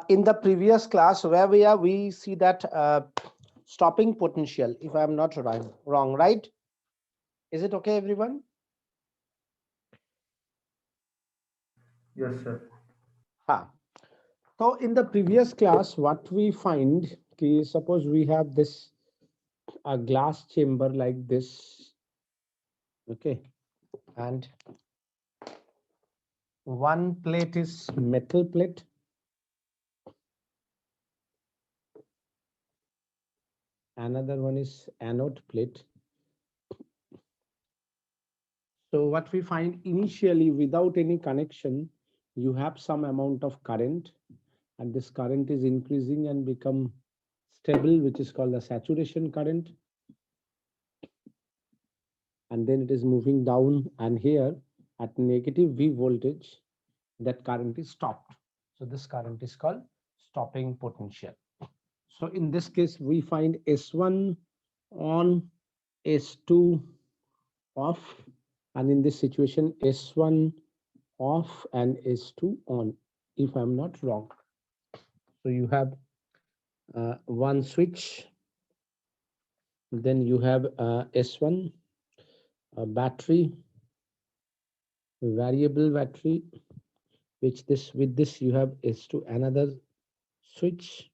In the previous class where we see that stopping potential, if I am not wrong, right? Is it okay, everyone? Yes, sir. Ha. So in the previous class, what we find, suppose we have this a glass chamber like this, okay, and one plate is metal plate, another one is anode plate. So what we find initially, without any connection, you have some amount of current, and this current is increasing and become stable, which is called the saturation current. And then it is moving down, and here at negative V voltage, that current is stopped. So this current is called stopping potential. So in this case, we find S1 on, S2 off, and in this situation, S1 off and S2 on, if I'm not wrong. So you have one switch, then you have S1 battery, variable battery, which this with this you have S2 another switch,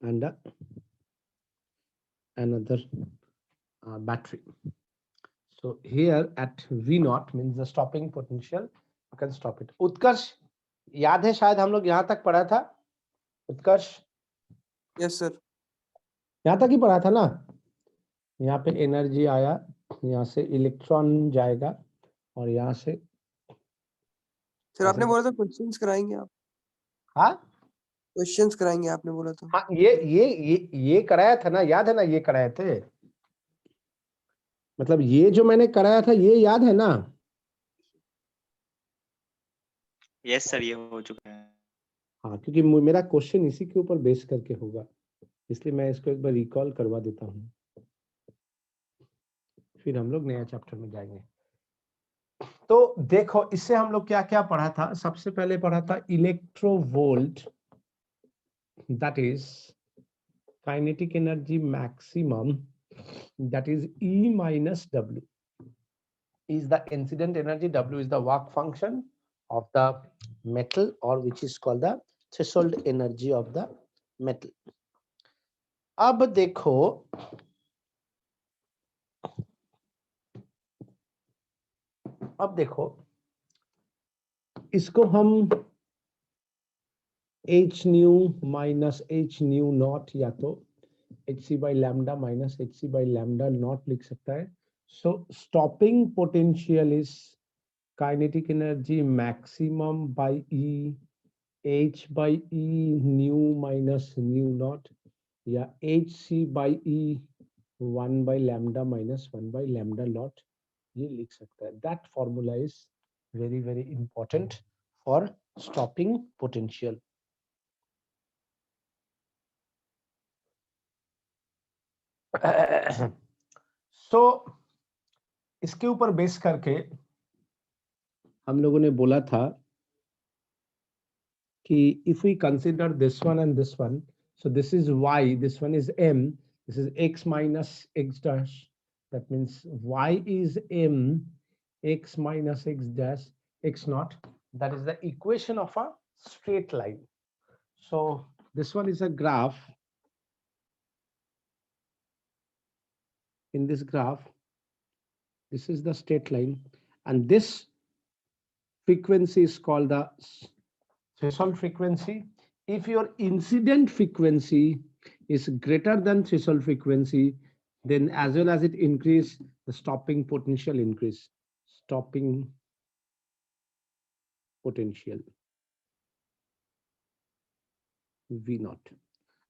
and another battery. So here at V naught means the stopping potential, you can stop it. उत्कर्ष याद है शायद हम लोग यहाँ तक पढ़ा था. उत्कर्ष yes sir, यहाँ तक ही पढ़ा था ना. यहाँ पे एनर्जी आया, यहाँ से इलेक्ट्रॉन जाएगा और यहाँ से सर आपने बोला था क्वेश्चंस कराएंगे आप. हाँ क्वेश्चंस कराएंगे आपने बोला था. हाँ ये कराया था ना, याद है ना, ये कराए थे. मतलब ये जो मैंने कराया था ये याद है ना. यस सर, ये हो चुका है. हाँ, क्योंकि मेरा क्वेश्चन इसी के ऊपर बेस करके होगा, इसलिए मैं इसको एक बार रिकॉल करवा देता हूँ, फिर हम लोग नया चैप्टर में जाएंगे. तो देखो इससे हम लोग क्या क्या पढ़ा था. सबसे पहले पढ़ा था electronvolt, that is kinetic energy maximum, that is E minus W is the incident energy, W is the work function of the metal, or which is called the threshold energy of the metal. अब देखो इसको हम h nu minus h nu naught या तो hc by lambda minus hc by lambda naught लिख सकता है. So stopping potential is kinetic energy maximum by E, h by E nu minus nu naught, या hc by E 1 by lambda minus 1 by lambda naught, ये लिख सकता है. That formula is very very important for stopping potential. So इसके ऊपर base करके हम लोगों ने बोला था कि if we consider this one and this one, so this is y, this one is m, this is x minus x dash, that means y is m, x minus x dash, x naught, that is the equation of a straight line. So this one is a graph. In this graph, this is the straight line, and this frequency is called the threshold frequency. If your incident frequency is greater than threshold frequency, then as well as it increase, the stopping potential increase. Stopping potential V naught.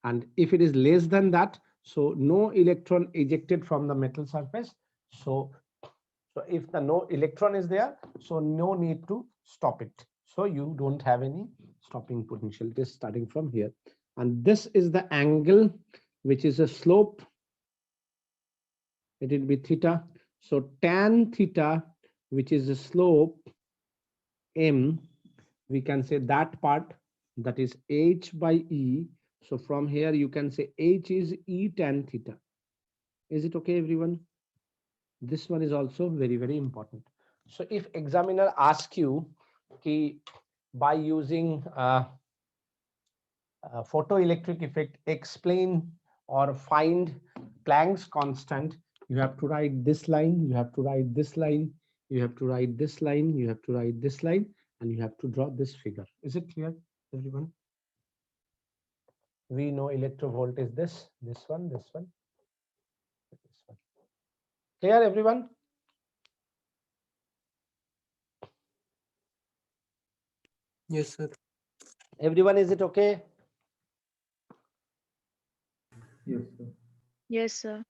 And if it is less than that, so no electron ejected from the metal surface. So if the no electron is there, so no need to stop it. So you don't have any stopping potential. It is starting from here. And this is the angle, which is a slope. It will be theta. So tan theta, which is a slope M, we can say that part, that is h by e. So from here you can say h is e tan theta. Is it okay, everyone? This one is also very, very important. So if examiner asks you ki, by using photoelectric effect, explain or find Planck's constant, you have to write this line, you have to write this line, you have to write this line, you have to write this line, and you have to draw this figure. Is it clear, everyone? We know electrovolt is this one, this one, this one. Clear, everyone? Yes, sir. Everyone, is it okay? Yes, sir. Yes, sir.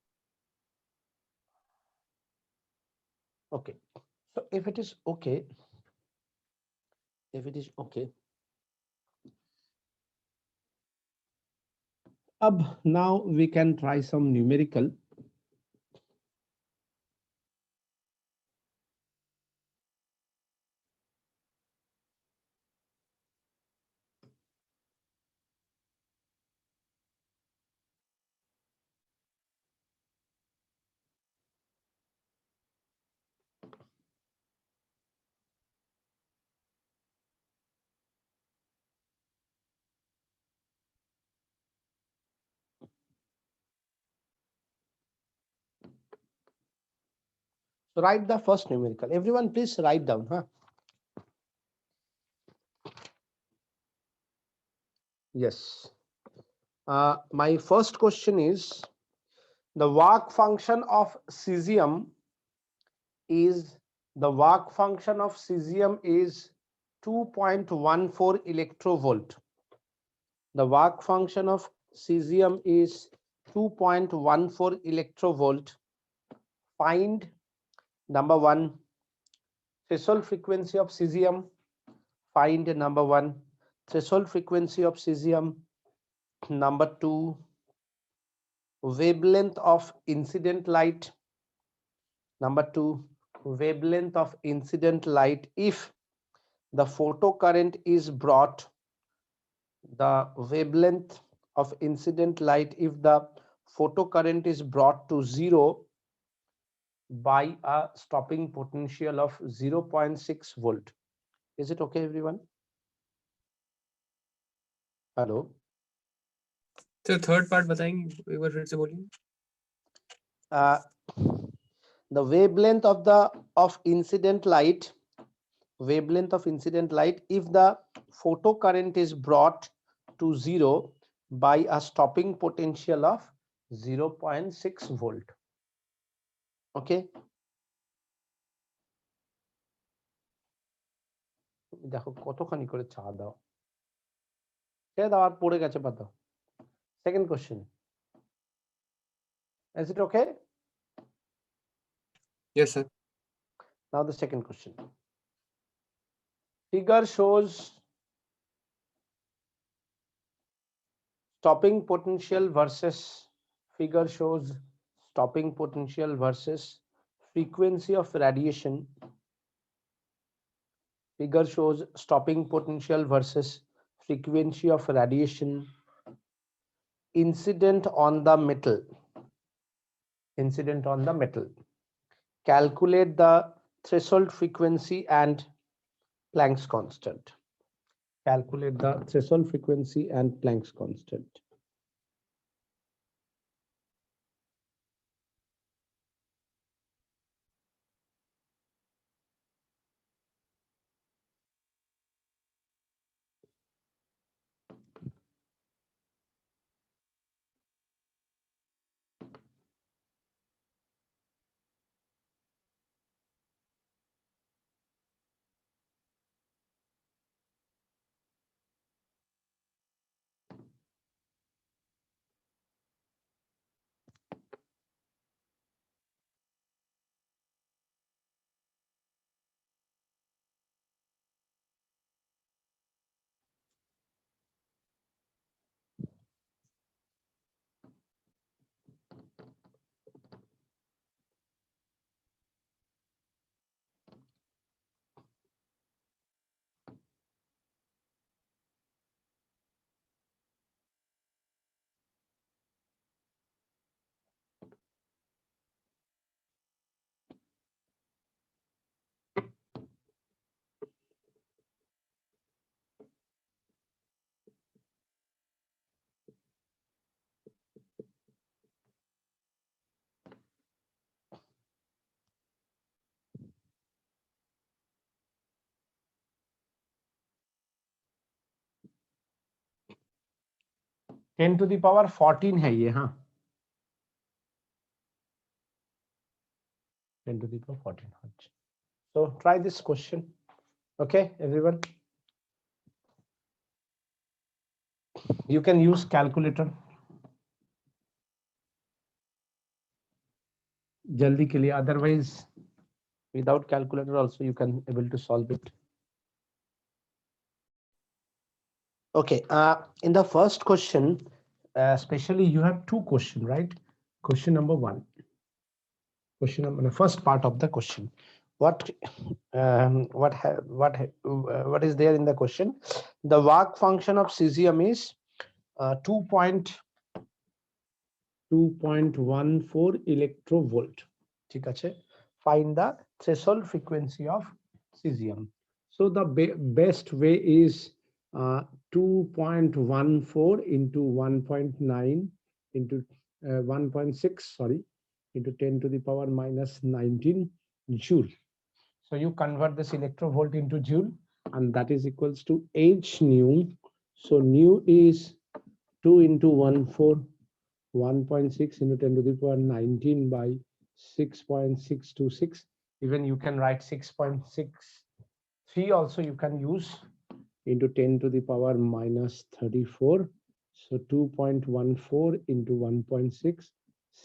Okay. So if it is okay, now we can try some numerical. So write the first numerical. Everyone, please write down, huh? Yes. My first question is, the work function of cesium is 2.14 electrovolt. The work function of cesium is 2.14 electrovolt. Find number one, threshold frequency of cesium. Find number one, threshold frequency of cesium. Number two, wavelength of incident light. Number two, wavelength of incident light if the photocurrent is brought, the wavelength of incident light if the photocurrent is brought to zero by a stopping potential of 0.6 volt. Is it okay, everyone? Hello. Sir third part बताएंगे एक बार फिर से बोलिए. The wavelength of incident light, if the photocurrent is brought to zero by a stopping potential of 0.6 volt. Okay. দেখো কতখানি করে চা দাও, ছেড়ে দাও, আর পড়ে গেছে পাতা। Second question. Is it okay? Yes, sir. Now the second question. Figure shows stopping potential versus frequency of radiation. Figure shows stopping potential versus frequency of radiation incident on the metal. Calculate the threshold frequency and Planck's constant. Calculate the threshold frequency and Planck's constant. 10 to the power 14 है ये, हाँ 10 to the power 14 hertz. So try this question. Okay, everyone. You can use calculator. जल्दी के लिए, otherwise without calculator also you can able to solve it. Okay, in the first question, especially you have two questions, right? Question number one. Question number, the first part of the question. What is there in the question? The work function of cesium is 2.14 electrovolt. ठीक है? Find the threshold frequency of cesium. So the best way is 2.14 into 1.9 into 1.6, sorry, into 10 to the power minus 19 joule. So you convert this electrovolt into joule, and that is equals to H nu. So nu is 2 into 14, 1.6 into 10 to the power 19 by 6.626. Even you can write 6.63 also you can use, into 10 to the power minus 34. So 2.14 into 1.6,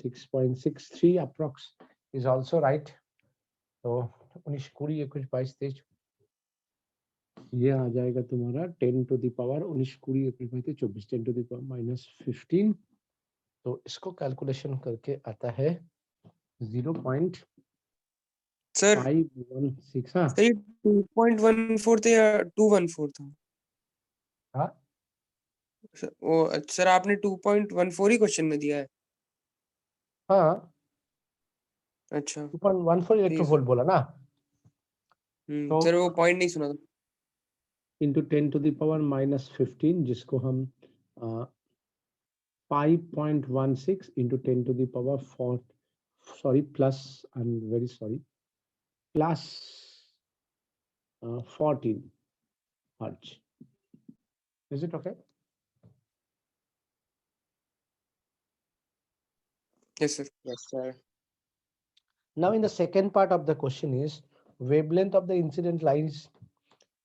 6.63 approx is also right. So 19 20 21 22 23 ये आ जाएगा तुम्हारा 10 to the power 19 20 21 22 24 10 to the power minus 15. तो इसको calculation करके आता है 0.516. Sir हाँ sir ये 2.14 था या 214 था? हाँ सर आपने 2.14 ही क्वेश्चन में दिया है? हाँ अच्छा 2.14 इलेक्ट्रोवोल्ट बोला ना. तो सर वो पॉइंट नहीं सुना था. into 10 to the power minus 15 जिसको हम 5.16 into 10 to the power 4, sorry plus, I'm very sorry, plus 14 hertz. Is it okay? Yes sir. Yes, sir. Now in the second part of the question is wavelength of the incident lines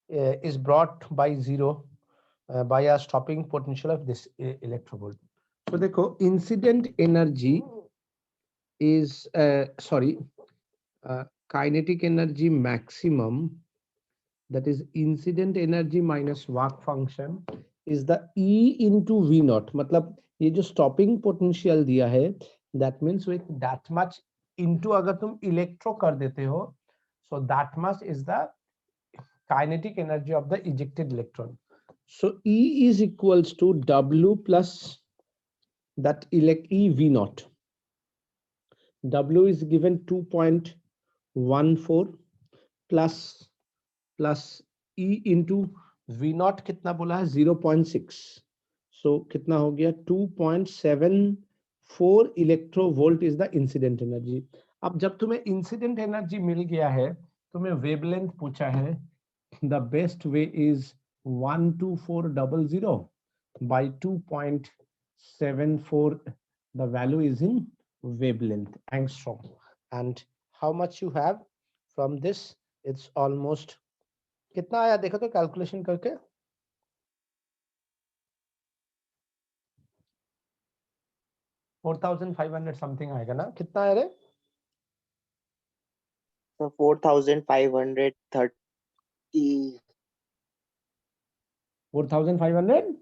is brought by zero by a stopping potential of this electrovolt. So देखो incident energy is kinetic energy maximum, that is incident energy minus work function is the E into V naught. मतलब ये जो stopping potential दिया है, that means with that much into अगर तुम electro कर देते हो, so that much is the kinetic energy of the ejected electron. So E is equals to W plus that E V naught. W is given 2.14 plus E into V naught कितना बोला है 0.6. So कितना हो गया 2.74 electrovolt is the incident energy. अब जब तुम्हें incident energy मिल गया है, तुम्हें wavelength पूछा है, the best way is 12400 by 2.74. The value is in wavelength angstrom, and how much you have from this? It's almost कितना आया देखो तो कैलकुलेशन करके. 4500 समथिंग आएगा ना, कितना है रे? So 4530. 4500.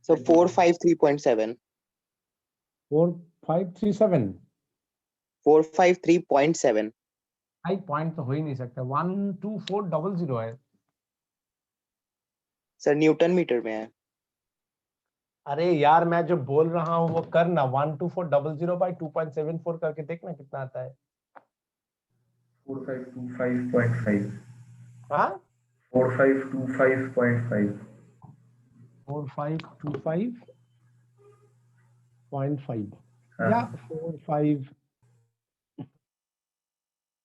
So 453.7. 4537. 453.7. हाई पॉइंट तो हो ही नहीं सकता. 12400 है. सर न्यूटन मीटर में है. अरे यार मैं जो बोल रहा हूँ वो करना. 12400 by 2.74 करके देखना कितना आता है. 4525.5. हाँ 4525.5. 4525.5 या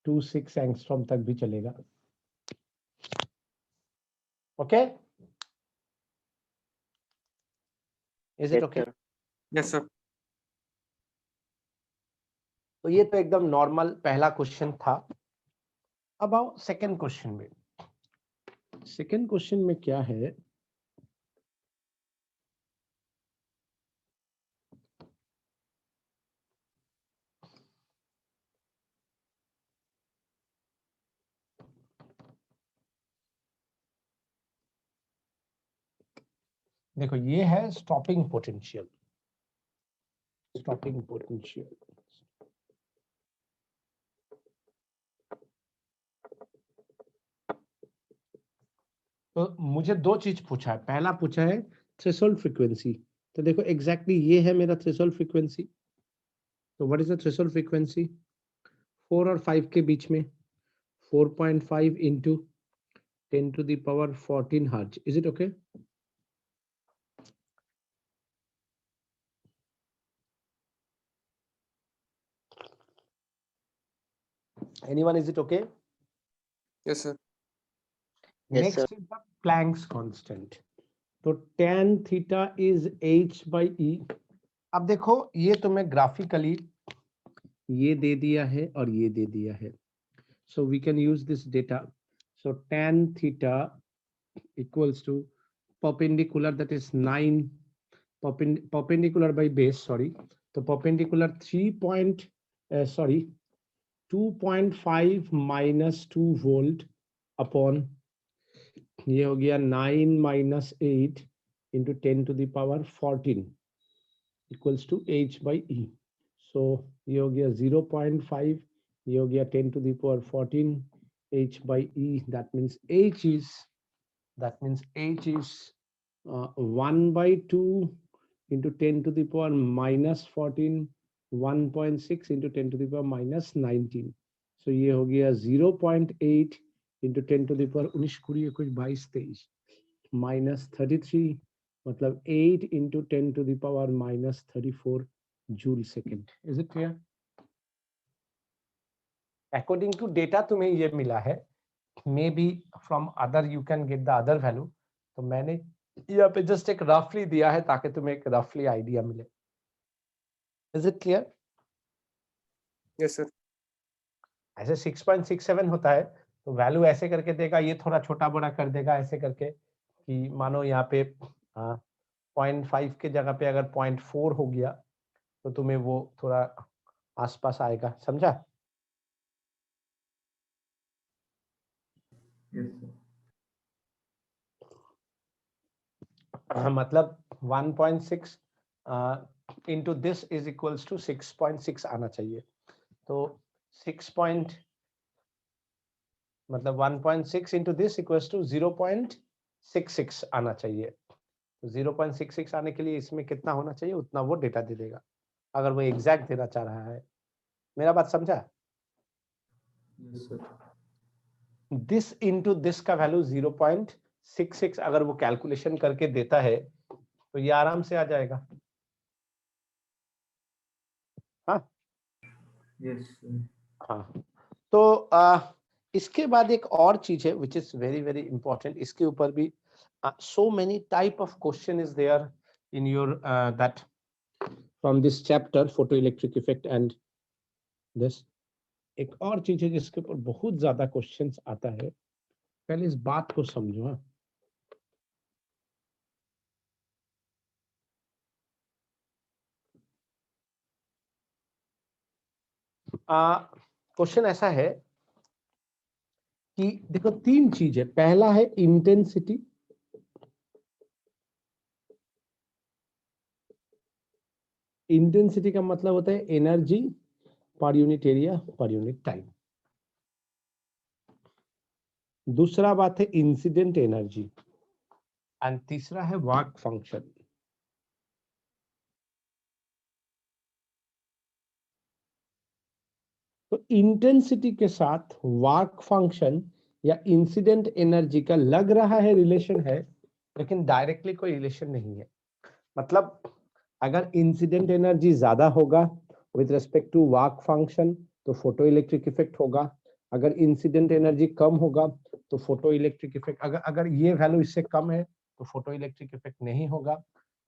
4526 एंगस्ट्रॉम तक भी चलेगा. Okay is it Yes, okay? sir. Yes, sir. तो ये तो एकदम नॉर्मल पहला क्वेश्चन था। अब आओ सेकंड क्वेश्चन में। सेकंड क्वेश्चन में क्या है, देखो ये है स्टॉपिंग पोटेंशियल। स्टॉपिंग पोटेंशियल तो मुझे दो चीज पूछा है। पहला पूछा है थ्रेशोल्ड फ्रीक्वेंसी। तो देखो एग्जैक्टली ये है मेरा थ्रेशोल्ड फ्रीक्वेंसी। तो what is the threshold frequency? 4 और 5 के बीच में 4.5 into 10 to the power 14 hertz. Is it okay? Anyone, is it okay? Yes, sir. Yes, Next sir. is the Planck's constant. तो tan theta is h by e. अब देखो ये तुम्हें graphically ये दे दिया है और ये दे दिया है. So we can use this data. So tan theta equals to perpendicular, that is 9 perpendicular by base, sorry. तो perpendicular 2.5 minus 2 volt upon ये हो गया 9 minus 8 into 10 to the power 14 equals to h by e. So ये हो गया 0.5, ये हो गया 10 to the power 14 h by e. That means h is 1 by 2 into 10 to the power minus 14, 1.6 into 10 to the power minus 19. So ये हो गया 0.8 into 10 to the power 19 कुछ 22 23 minus 33, मतलब 8 into 10 to the power minus 34 joule second. Is it clear? According to data तुम्हें ये मिला है. Maybe from other you can get the other value. तो मैंने यहाँ पे just एक roughly दिया है ताकि तुम्हें एक roughly idea मिले. Is it clear? Yes, sir. ऐसे 6.67 होता है तो वैल्यू ऐसे करके देगा, ये थोड़ा छोटा बड़ा कर देगा ऐसे करके कि मानो यहाँ पे 0.5 के जगह पे अगर 0.4 हो गया तो तुम्हें वो थोड़ा आसपास आएगा. समझा? Yes, sir. मतलब 1.6 into this is equals to 6.6 आना चाहिए. तो 6 मतलब 1.6 into this equals to 0.66 आना चाहिए. तो 0.66 आने के लिए इसमें कितना होना चाहिए उतना वो डेटा दे देगा अगर वो एग्जैक्ट देना चाह रहा है. मेरा बात समझा? Yes, sir. This into this का वैल्यू 0.66 अगर वो कैलकुलेशन करके देता है तो ये आराम से आ जाएगा. हाँ Yes, sir. हाँ. तो इसके बाद एक और चीज है which is very very important. इसके ऊपर भी so many type of question is there in your that from this chapter photoelectric effect and this. एक और चीज है जिसके ऊपर बहुत ज्यादा क्वेश्चंस आता है. पहले इस बात को समझो. क्वेश्चन ऐसा है कि देखो तीन चीज है. पहला है इंटेंसिटी. इंटेंसिटी का मतलब होता है energy per unit area per unit time. दूसरा बात है इंसिडेंट एनर्जी एंड तीसरा है वर्क फंक्शन. तो इंटेंसिटी के साथ वर्क फंक्शन या इंसिडेंट एनर्जी का लग रहा है रिलेशन है लेकिन डायरेक्टली कोई रिलेशन नहीं है. मतलब अगर इंसिडेंट एनर्जी ज्यादा होगा with respect to work function तो फोटो इलेक्ट्रिक इफेक्ट होगा. अगर इंसिडेंट एनर्जी कम होगा तो फोटो इलेक्ट्रिक इफेक्ट, अगर ये वैल्यू इससे कम है तो फोटो इलेक्ट्रिक इफेक्ट नहीं होगा.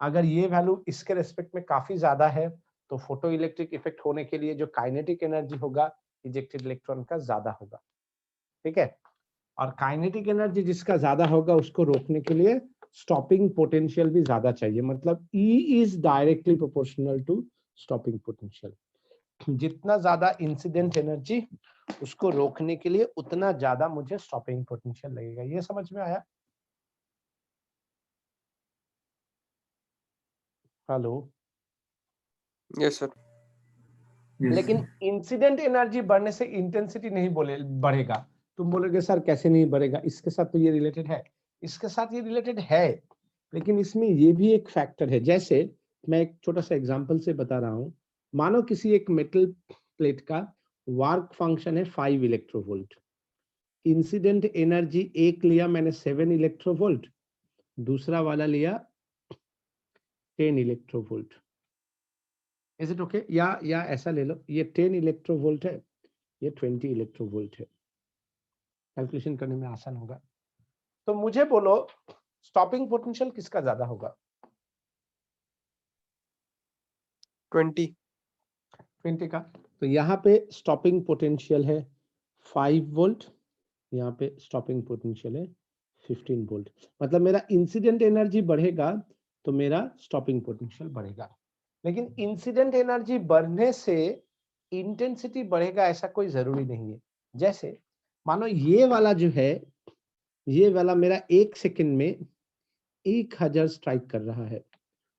अगर ये वैल्यू इसके रेस्पेक्ट में काफी ज्यादा है तो फोटो इलेक्ट्रिक इफेक्ट होने के लिए जो काइनेटिक एनर्जी होगा इजेक्टेड इलेक्ट्रॉन का ज्यादा होगा, ठीक है। और काइनेटिक एनर्जी जिसका ज्यादा होगा उसको रोकने के लिए स्टॉपिंग पोटेंशियल भी ज्यादा चाहिए, मतलब E is directly proportional to stopping potential. जितना ज्यादा इंसिडेंट एनर्जी उसको रोकने के लिए उतना ज्यादा मुझे स्टॉपिंग पोटेंशियल लगेगा। ये समझ में आया? हेलो? Yes sir. Yes, लेकिन sir. इंसिडेंट एनर्जी बढ़ने से इंटेंसिटी नहीं बढ़ेगा। तुम बोलोगे सर कैसे नहीं बढ़ेगा, इसके साथ तो ये रिलेटेड है, इसके साथ ये रिलेटेड है, लेकिन इसमें ये भी एक फैक्टर है। जैसे मैं एक छोटा सा एग्जांपल से बता रहा हूं, मानो किसी एक मेटल प्लेट का वर्क फंक्शन है 5 इलेक्ट्रोवोल्ट, इंसिडेंट एनर्जी एक लिया मैंने 7 इलेक्ट्रोवोल्ट, दूसरा वाला लिया 10 इलेक्ट्रोवोल्ट। Is it okay? या ऐसा ले लो, ये 10 इलेक्ट्रोवोल्ट है, ये 20 इलेक्ट्रोवोल्ट है, कैलकुलेशन करने में आसान होगा। तो मुझे बोलो स्टॉपिंग पोटेंशियल किसका ज्यादा होगा? 20 का। तो यहाँ पे स्टॉपिंग पोटेंशियल है 5 वोल्ट, यहाँ पे स्टॉपिंग पोटेंशियल है 15 वोल्ट। मतलब मेरा इंसिडेंट एनर्जी बढ़ेगा तो मेरा स्टॉपिंग पोटेंशियल बढ़ेगा, लेकिन इंसिडेंट एनर्जी बढ़ने से इंटेंसिटी बढ़ेगा ऐसा कोई जरूरी नहीं है। जैसे मानो ये वाला जो है, ये वाला मेरा 1 सेकंड में 1000 स्ट्राइक कर रहा है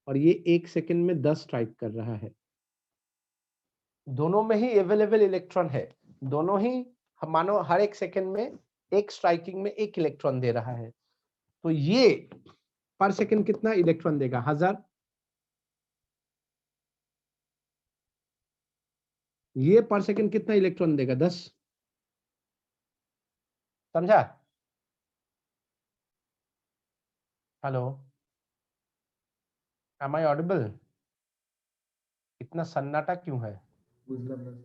और ये 1 सेकंड में 10 स्ट्राइक कर रहा है। दोनों में ही अवेलेबल इलेक्ट्रॉन है, दोनों ही मानो हर 1 सेकंड में एक स्ट्राइकिंग में 1 इलेक्ट्रॉन दे रहा है। तो ये पर सेकंड कितना इलेक्ट्रॉन देगा? 1000। ये पर सेकंड कितना इलेक्ट्रॉन देगा? 10। समझा? Hello, am I audible? इतना सन्नाटा क्यों है? बुझला बस.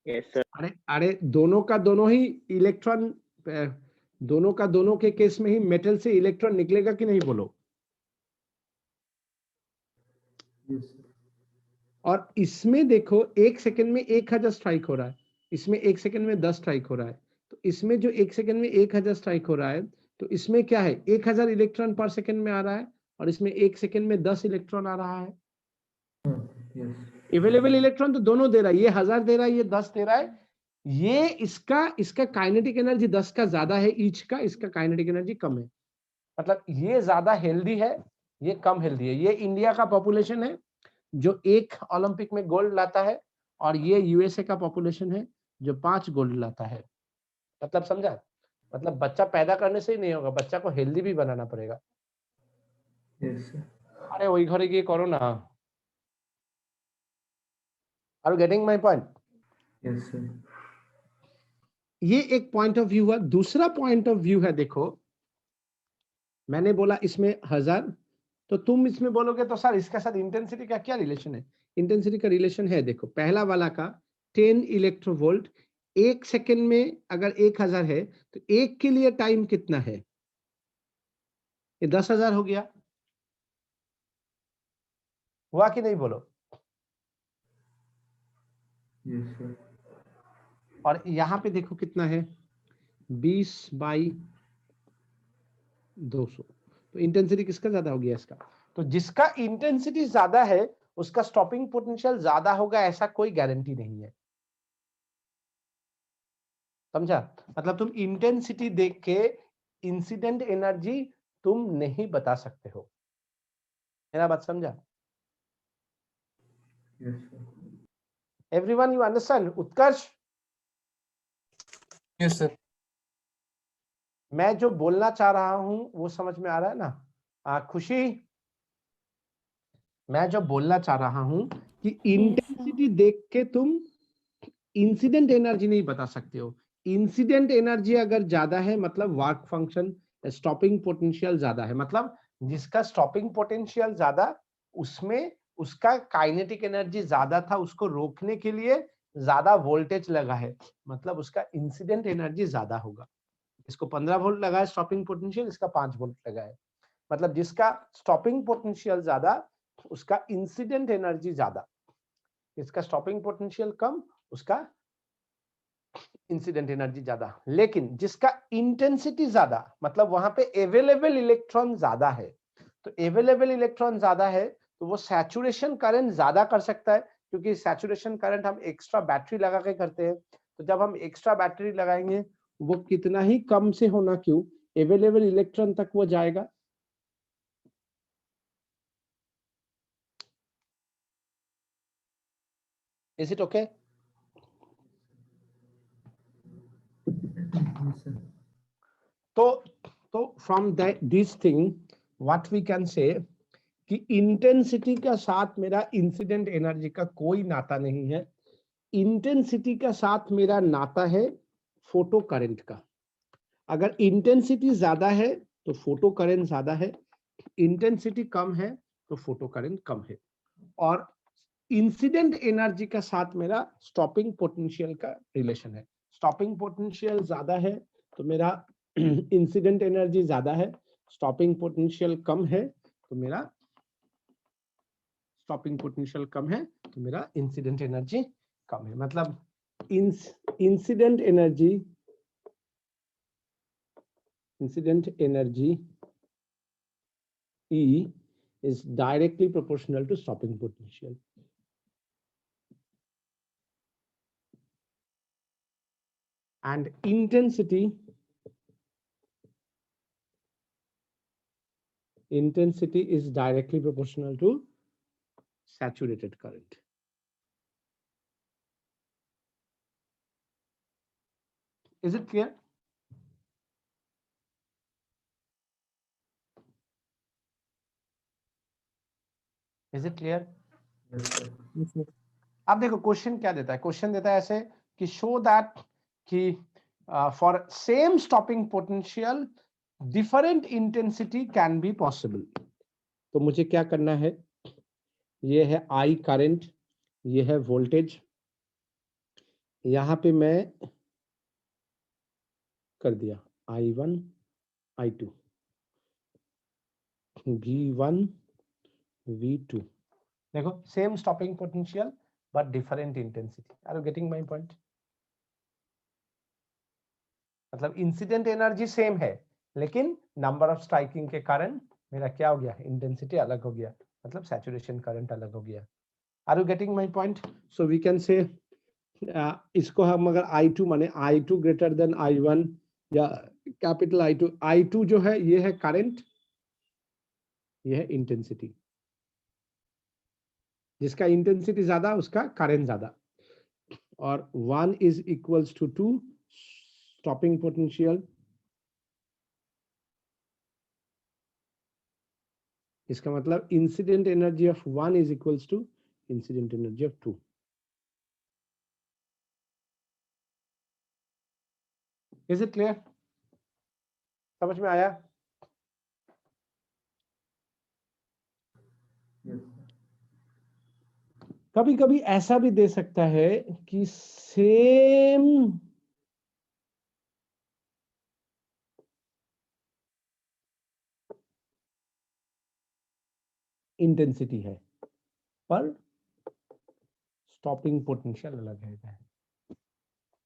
Yes, sir. अरे अरे दोनों का दोनों ही इलेक्ट्रॉन, दोनों का दोनों के केस में ही मेटल से इलेक्ट्रॉन निकलेगा कि नहीं बोलो? Yes, sir. और इसमें देखो 1 सेकंड में 1000 स्ट्राइक हो रहा है, इसमें 1 सेकंड में 10 स्ट्राइक हो रहा है। तो इसमें जो 1 सेकंड में 1000 स्ट्राइक हो रहा है, तो इसमें क्या है? 1000 इलेक्ट्रॉन पर सेकंड में आ रहा है और इसमें 1 सेकंड में 10 इलेक्ट्रॉन आ रहा है। Yes. अवेलेबल इलेक्ट्रॉन तो दोनों दे रहा है, ये 1000 दे रहा है, ये 10 दे रहा है। ये इसका काइनेटिक एनर्जी 10 का ज्यादा है ईच का, इसका काइनेटिक एनर्जी कम है। मतलब ये ज्यादा हेल्दी है, ये कम हेल्दी है। ये इंडिया का पॉपुलेशन है जो 1 ओलंपिक में गोल्ड लाता है और ये यूएसए का पॉपुलेशन है जो 5 गोल्ड लाता है। मतलब समझा? मतलब बच्चा पैदा करने से ही नहीं होगा, बच्चा को हेल्दी भी बनाना पड़ेगा। Yes, sir. अरे वही घरे गিয়ে करो ना। Are you getting my point? Yes, sir. ये एक पॉइंट ऑफ व्यू है। दूसरा पॉइंट ऑफ व्यू है, देखो मैंने बोला इसमें 1000, तो तुम इसमें बोलोगे तो सर इसके साथ इंटेंसिटी का क्या रिलेशन है? इंटेंसिटी का रिलेशन है, देखो पहला वाला का 10 इलेक्ट्रोवोल्ट, 1 सेकंड में अगर 1000 है तो 1 के लिए टाइम कितना है? ये 10,000 हो गया। हुआ कि नहीं बोलो? Yes, sir. और यहाँ पे देखो कितना है? 20/200। तो इंटेंसिटी किसका ज्यादा हो गया? इसका। तो जिसका इंटेंसिटी ज्यादा है उसका स्टॉपिंग पोटेंशियल ज्यादा होगा ऐसा कोई गारंटी नहीं है। समझा? मतलब तुम इंटेंसिटी देख के इंसिडेंट एनर्जी तुम नहीं बता सकते हो। मेरा बात समझा? Yes, sir. Everyone you understand? Utkarsh, yes sir. मैं जो बोलना चाह रहा हूं वो समझ में आ रहा है ना? खुशी, मैं जो बोलना चाह रहा हूं कि इंटेंसिटी देख के तुम इंसिडेंट एनर्जी नहीं बता सकते हो। इंसिडेंट एनर्जी अगर ज्यादा है मतलब वर्क फंक्शन, स्टॉपिंग पोटेंशियल ज्यादा है। मतलब जिसका स्टॉपिंग पोटेंशियल ज्यादा, उसमें उसका काइनेटिक एनर्जी ज्यादा था, उसको रोकने के लिए ज्यादा वोल्टेज लगा है, मतलब उसका इंसिडेंट एनर्जी ज्यादा होगा। इसको 15 वोल्ट लगा है स्टॉपिंग पोटेंशियल, इसका 5 वोल्ट लगा है। मतलब जिसका स्टॉपिंग पोटेंशियल ज्यादा उसका इंसिडेंट एनर्जी ज्यादा, जिसका स्टॉपिंग पोटेंशियल कम उसका इंसिडेंट एनर्जी ज्यादा। लेकिन जिसका इंटेंसिटी ज्यादा मतलब वहां पे अवेलेबल इलेक्ट्रॉन ज्यादा है, तो अवेलेबल इलेक्ट्रॉन ज्यादा है तो वो सैचुरेशन करंट ज्यादा कर सकता है, क्योंकि सैचुरेशन करंट हम एक्स्ट्रा बैटरी लगा के करते हैं। तो जब हम एक्स्ट्रा बैटरी लगाएंगे वो कितना ही कम से होना क्यों, अवेलेबल इलेक्ट्रॉन तक वो जाएगा। Is it okay? Yes, sir. तो from this thing what we can say कि इंटेंसिटी का साथ मेरा इंसिडेंट एनर्जी का कोई नाता नहीं है। इंटेंसिटी का साथ मेरा नाता है फोटो करंट का। अगर इंटेंसिटी ज्यादा है तो फोटो करंट ज्यादा है, इंटेंसिटी कम है तो फोटो करंट कम है। और इंसिडेंट एनर्जी का साथ मेरा स्टॉपिंग पोटेंशियल का रिलेशन है। स्टॉपिंग पोटेंशियल ज्यादा है तो मेरा इंसिडेंट एनर्जी ज्यादा है, स्टॉपिंग पोटेंशियल कम है तो मेरा स्टॉपिंग पोटेंशियल कम है तो मेरा इंसिडेंट एनर्जी कम है। मतलब incident energy E is directly proportional to stopping potential. And intensity is directly proportional to saturated current. Is it clear? Is it clear? Yes, sir. Yes, sir. अब देखो question क्या देता है, क्वेश्चन देता है ऐसे कि शो दैट कि for same stopping potential different intensity can be possible. तो मुझे क्या करना है, ये है आई करंट, ये है वोल्टेज, यहां पे मैं कर दिया I1 I2 V1 V2। देखो same stopping potential but different intensity. Are you getting my point? मतलब इंसिडेंट एनर्जी सेम है लेकिन नंबर ऑफ स्ट्राइकिंग के कारण मेरा क्या हो गया, इंटेंसिटी अलग हो गया, मतलब सैचुरेशन करंट अलग हो गया। Are you getting my point? So we can say इसको हम अगर I2 माने I2 ग्रेटर देन I1 या कैपिटल I2 जो है ये है करंट, ये है इंटेंसिटी। जिसका इंटेंसिटी ज्यादा उसका करंट ज्यादा। और 1 is equals to 2 stopping potential, इसका मतलब incident energy of 1 is equals to incident energy of 2। Is it clear? समझ में आया? Yes, sir. कभी कभी ऐसा भी दे सकता है कि सेम इंटेंसिटी है पर स्टॉपिंग पोटेंशियल अलग है।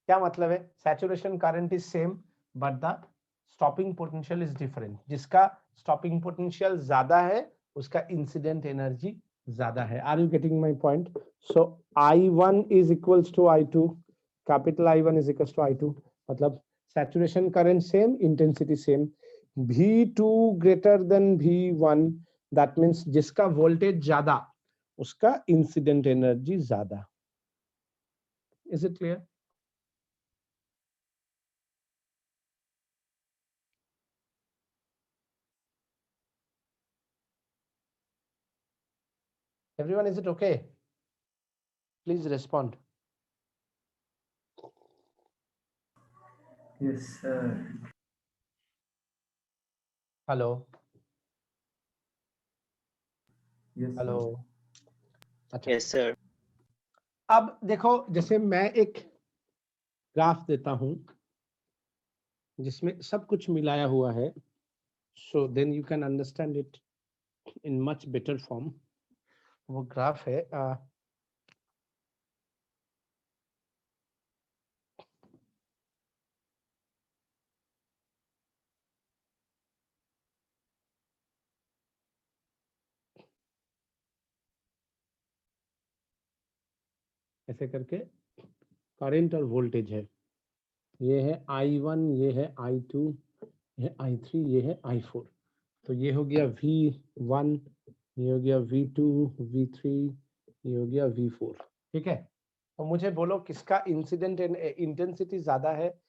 क्या मतलब है? Saturation current is same but the stopping potential is different. जिसका स्टॉपिंग पोटेंशियल ज्यादा है उसका इंसिडेंट एनर्जी ज्यादा है। Are you getting my point? So I1 is equals to I2, capital I1 is equals to I2, मतलब saturation current same, intensity same. V2 greater than V1, that means जिसका voltage ज्यादा उसका incident energy ज्यादा। Is it clear? Everyone, is it okay? Please respond. Yes, sir. Hello. Yes, sir. Hello. अच्छा, Yes, sir. अब देखो जैसे मैं एक ग्राफ देता हूं जिसमें सब कुछ मिलाया हुआ है। So then you can understand it in much better form. वो ग्राफ है ऐसे करके करंट और वोल्टेज है, ये है I1, ये है I2, ये है I3, ये है I4। तो ये हो गया V1, ये हो गया V2, V3, ये हो गया V4। ठीक है, तो मुझे बोलो किसका इंसिडेंट इंटेंसिटी ज्यादा है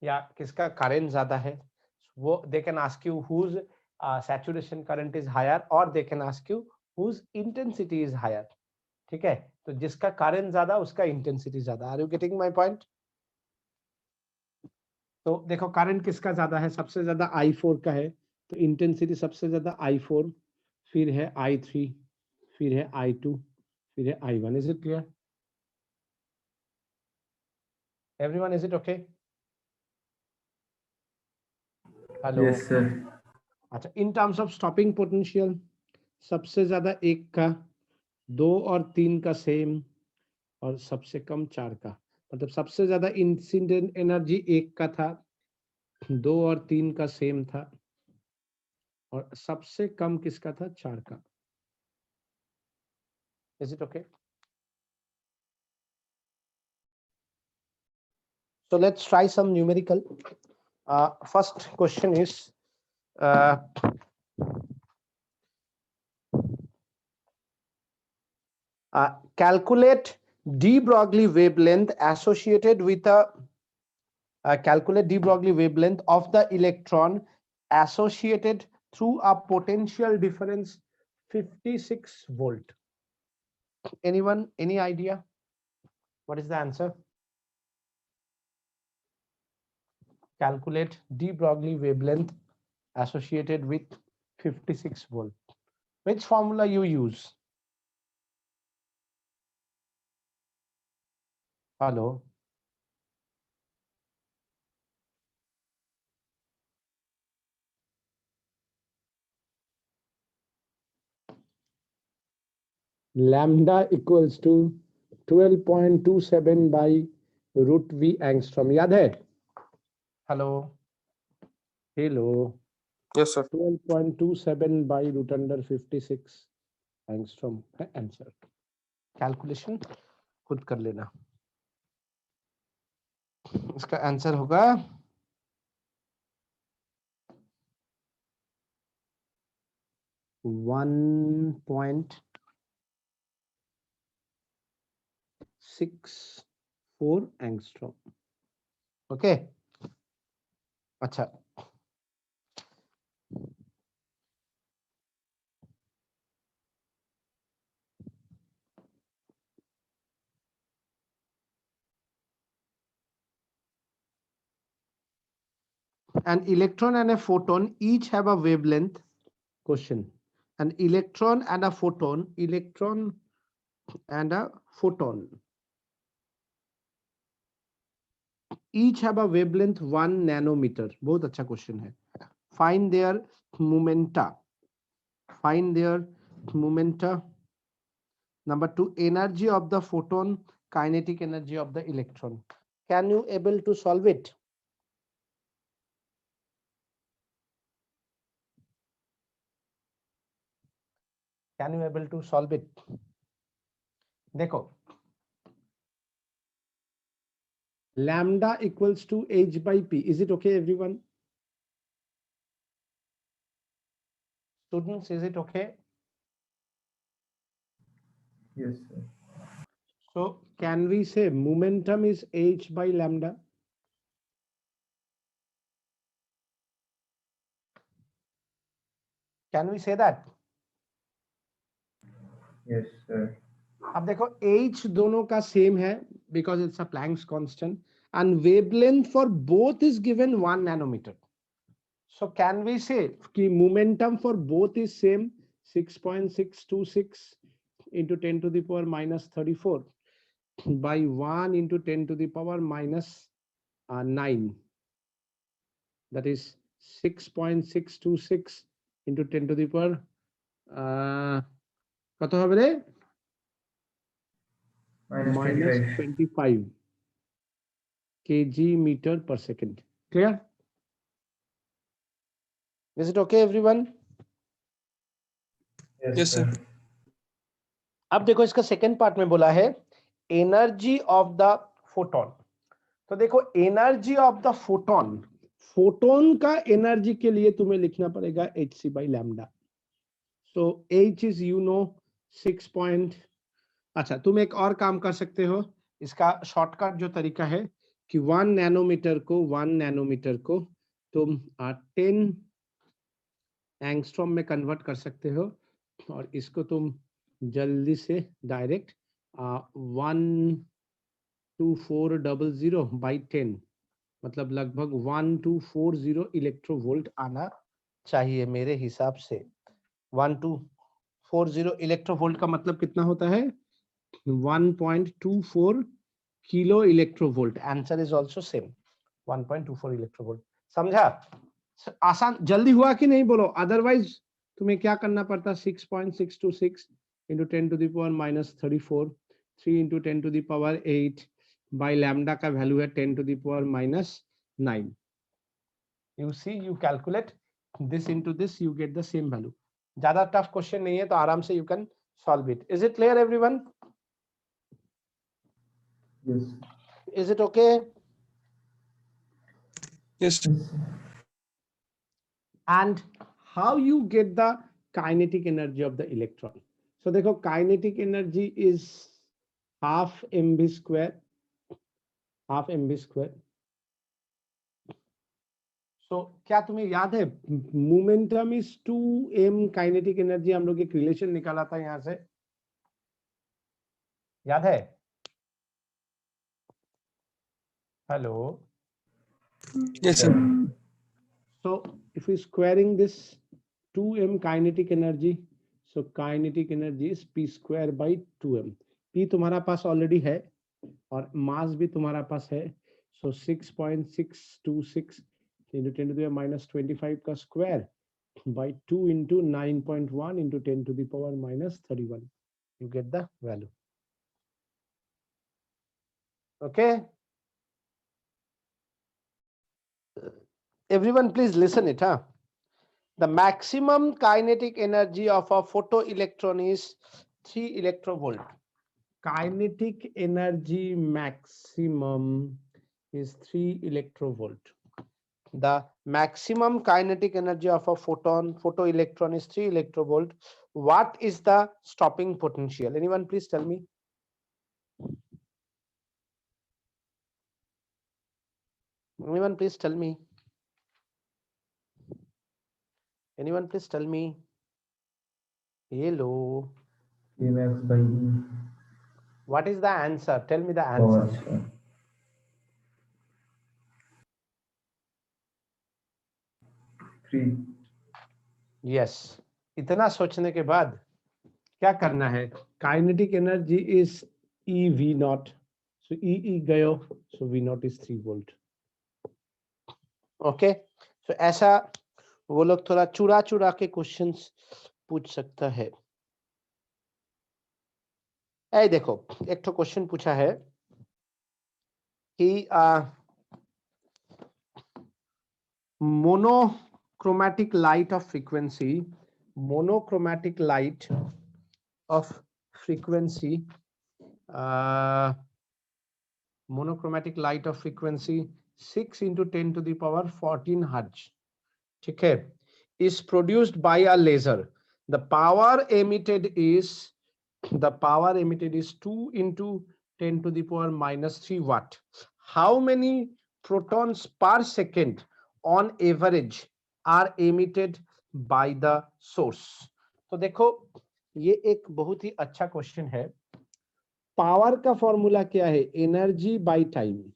या किसका करंट ज्यादा है। वो they can ask you whose saturation current is higher और they can ask you whose intensity is higher. ठीक है, तो जिसका करंट ज्यादा उसका इंटेंसिटी ज्यादा। Are you getting my point? तो देखो करंट किसका ज्यादा है, सबसे ज्यादा I4 का है, तो इंटेंसिटी सबसे ज्यादा I4, फिर है I3, फिर है I2, फिर है I1। Is it clear everyone? Is it okay? Hello. Yes, sir. अच्छा, in terms of stopping potential सबसे ज्यादा 1 का, 2 और 3 का सेम, और सबसे कम 4 का। मतलब सबसे ज्यादा इंसिडेंट एनर्जी 1 का था, 2 और 3 का सेम था, और सबसे कम किसका था? 4 का। Is it okay? So let's try some numerical. First question is calculate de Broglie wavelength associated with a calculate de Broglie wavelength of the electron associated through a potential difference 56 volt. Anyone? Any idea? What is the answer? Calculate de Broglie wavelength associated with 56 volt. Which formula you use? Hello. Lambda equals to 12.27 by root V angstrom. याद है? Hello. Hello. Yes, sir. 12.27 by root under 56 angstrom है answer. Calculation खुद कर लेना। इसका answer होगा 1.64 angstrom। Okay, अच्छा। An electron and a photon each have a wavelength. Question: an electron and a photon, electron and a photon each have a wavelength 1 nanometer. बहुत अच्छा question है। Find their momenta. Find their momenta. Number 2, energy of the photon, kinetic energy of the electron. Can you able to solve it? Can you able to solve it? देखो, lambda equals to h by p. Is it okay, everyone? Students, is it okay? Yes, sir. So can we say momentum is h by lambda? Can we say that? Yes, sir. अब देखो h दोनों का same है because it's a Planck's constant and wavelength for both is given 1 nanometer. So can we say कि momentum for both is same 6.626 into 10 to the power minus 34 by 1 into 10 to the power minus 9, that is 6.626 into 10 to the power কত হবে রে? minus 25. -25 kg meter per second. Clear? Is it okay everyone? Yes, sir. अब देखो इसका second part में बोला है energy of the photon. तो देखो energy of the photon, photon का एनर्जी के लिए तुम्हें लिखना पड़ेगा hc by lambda। So h is you know 6 point। अच्छा तुम एक और काम कर सकते हो, इसका शॉर्टकट जो तरीका है कि 1 नैनोमीटर को तुम 10 एंगस्ट्रॉम में कन्वर्ट कर सकते हो और इसको तुम जल्दी से डायरेक्ट 12400 बाई 10 मतलब लगभग 1240 इलेक्ट्रोवोल्ट आना चाहिए मेरे हिसाब से। 1240 इलेक्ट्रोवोल्ट का मतलब कितना होता है? 1.24 kilo electronvolt. Answer is also same 1.24 electronvolt. समझा? आसान जल्दी हुआ कि नहीं बोलो, अदरवाइज तुम्हें क्या करना पड़ता? 6.626 into 10 to the power minus 34, 3 into 10 to the power 8 by lambda का वैल्यू है 10 to the power minus 9। You see, you calculate this into this, you get the same value। ज्यादा टफ क्वेश्चन नहीं है तो आराम से you can solve it। Is it clear everyone? Yes. Is it okay? Yes, sir. Yes, sir. And how you get the kinetic energy of the electron? So देखो kinetic energy is half mv square, so क्या तुम्हें याद है momentum is 2m, kinetic energy हम लोग एक relation निकाला था यहां से, याद है? Hello. Yes, sir. So if we squaring this 2m kinetic energy, so kinetic energy is p square by 2m। p तुम्हारा पास ऑलरेडी है और मास भी तुम्हारा पास है, so 6.626 into 10 to the minus 25 का square by 2 into 9.1 into 10 to the power minus 31, you get the value। Okay, everyone please listen it, huh? The maximum kinetic energy of a photoelectron is 3 electrovolt। Kinetic energy maximum is 3 electrovolt। The maximum kinetic energy of a photoelectron is 3 electrovolt। What is the stopping potential? Anyone please tell me? Anyone please tell me? Anyone please tell me? Hello. Kmax by E What is the answer? Tell me the power answer। square. 3. Yes। इतना सोचने के बाद क्या करना है? Kinetic energy is E V naught, so E गयो, so V naught is 3 volt। Okay, सो ऐसा वो लोग थोड़ा चुरा चुरा के क्वेश्चंस पूछ सकता है। ऐ देखो एक तो क्वेश्चन पूछा है कि monochromatic light of frequency, monochromatic light of frequency, monochromatic light of frequency 6 into 10 to the power 14 hertz, ठीक है, is produced by a laser। The power emitted is 2 into 10 to the power minus 3 watt। How many protons per second on average are emitted by the source? तो देखो ये एक बहुत ही अच्छा question है। Power का फॉर्मूला क्या है? Energy by time.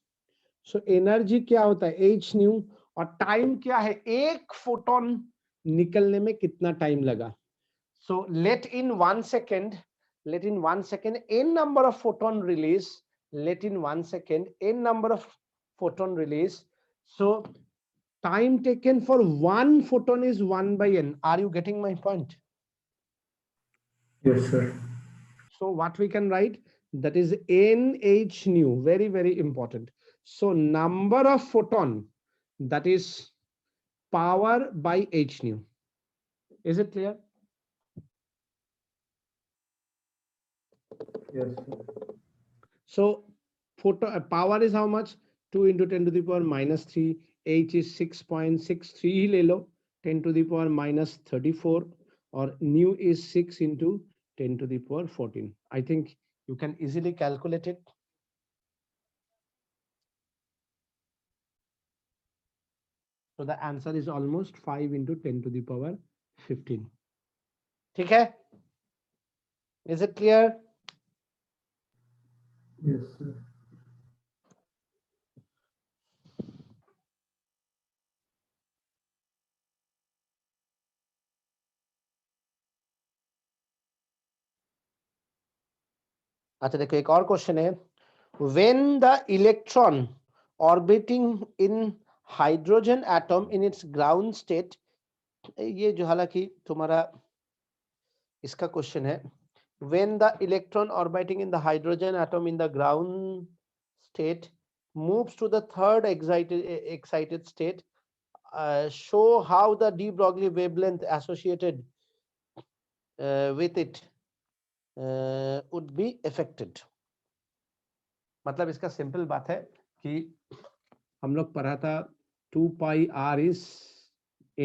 So energy क्या होता है? एच न्यू, और टाइम क्या है? एक फोटोन निकलने में कितना टाइम लगा। So let in 1 second, n number of photon release, let in 1 second n number of photon release, so time taken for one photon is 1 by n. Are you getting my point? Yes, sir. So what we can write, that is nh nu, very, very important. So number of photon, that is power by h nu. Is it clear? Yes, sir. So power is how much? 2 into 10 to the power minus 3. H is 6.63 ले लो, 10 to the power minus 34, or nu is 6 into 10 to the power 14. I think you can easily calculate it. So the answer is almost 5 into 10 to the power 15. ठीक है? Is it clear? Yes, sir. अच्छा देखो एक और question है, when the electron orbiting in hydrogen atom in its ground state, ये जो हालांकि तुम्हारा इसका क्वेश्चन है, when the electron orbiting in the hydrogen atom in the ground state moves to the third excited state, show how the de Broglie wavelength associated with it would be affected. मतलब इसका simple बात है कि हम लोग पढ़ा था 2 पाई r is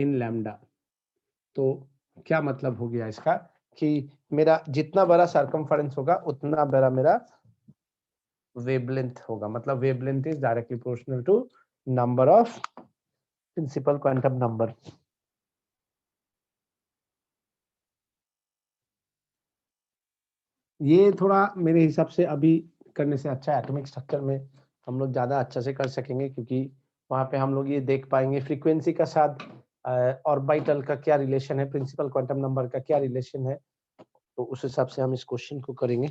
in lambda, तो क्या मतलब हो गया इसका कि मेरा जितना बड़ा सर्कमफरेंस होगा उतना बड़ा मेरा वेवलेंथ होगा, मतलब wavelength is directly proportional to number of principal quantum number. ये थोड़ा मेरे हिसाब से अभी करने से अच्छा एटॉमिक स्ट्रक्चर में हम लोग ज्यादा अच्छा से कर सकेंगे, क्योंकि वहां पे हम लोग ये देख पाएंगे फ्रीक्वेंसी का साथ ऑर्बिटल का क्या रिलेशन है, प्रिंसिपल क्वांटम नंबर का क्या रिलेशन है, तो उस हिसाब से हम इस क्वेश्चन को करेंगे.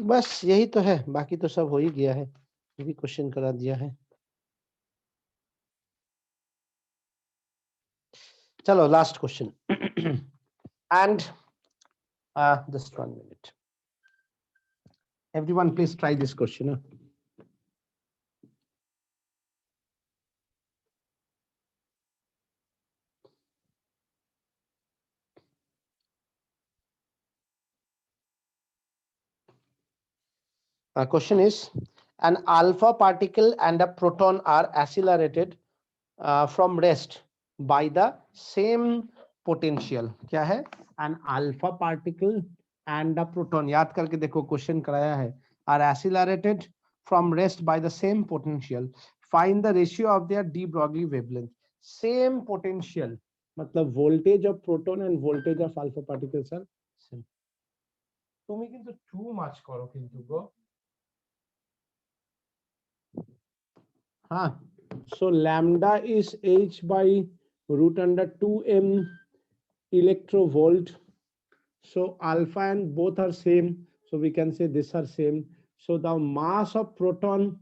बस यही तो है, बाकी तो सब हो ही गया है, ये भी क्वेश्चन करा दिया है. चलो last question. And just 1 minute. Everyone please try this question. Question is, an alpha particle and a proton are accelerated from rest by the same potential. क्या है? An alpha particle and a proton, याद करके देखो question कराया है, are accelerated from rest by the same potential. Find the ratio of their de Broglie wavelength. Same potential, मतलब voltage of proton and voltage of alpha particles are same. তুমি কিন্তু too much করো কিন্তু গো. हाँ, so lambda is h by root under 2m electrovolt. So alpha and both are same, so we can say this are same. So the mass of proton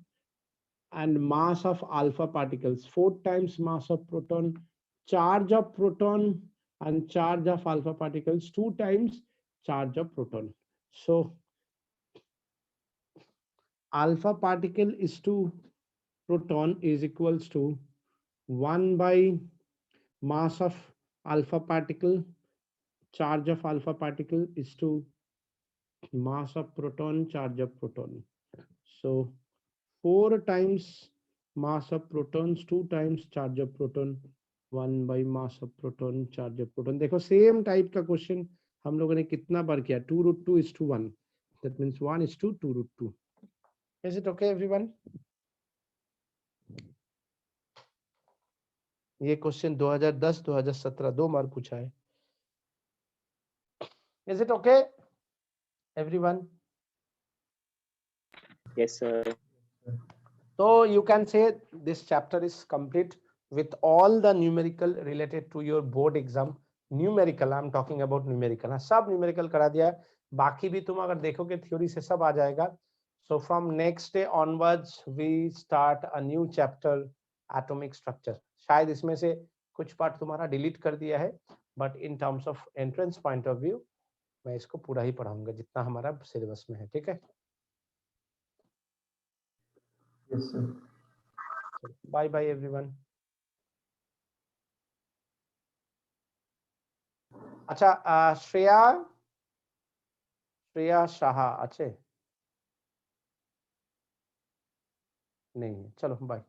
and mass of alpha particles, 4 times mass of proton, charge of proton and charge of alpha particles, 2 times charge of proton. So alpha particle is to proton is equals to 1 by mass of alpha particle, charge of alpha particle is to mass of proton, charge of proton. So 4 times mass of protons, 2 times charge of proton, 1 by mass of proton, charge of proton. देखो same type का question हम लोगों ने कितना बार किया, 2√2:1. That means 1:2√2. Is it okay everyone? ये question 2010 2017 2 बार पूछा है. Is it okay everyone? Yes, sir. So you can say this chapter is complete with all the numerical related to your board exam. Numerical, I'm talking about numerical. सब numerical करा दिया, बाकी भी तुम अगर देखोगे थ्योरी से सब आ जाएगा. So from next day onwards we start a new chapter, atomic structure. शायद इसमें से कुछ पार्ट तुम्हारा डिलीट कर दिया है, but in terms of entrance point of view मैं इसको पूरा ही पढ़ाऊंगा जितना हमारा सिलेबस में है, ठीक है? Yes, sir. Bye bye everyone. अच्छा, श्रेया शाह अच्छे नहीं, चलो बाय।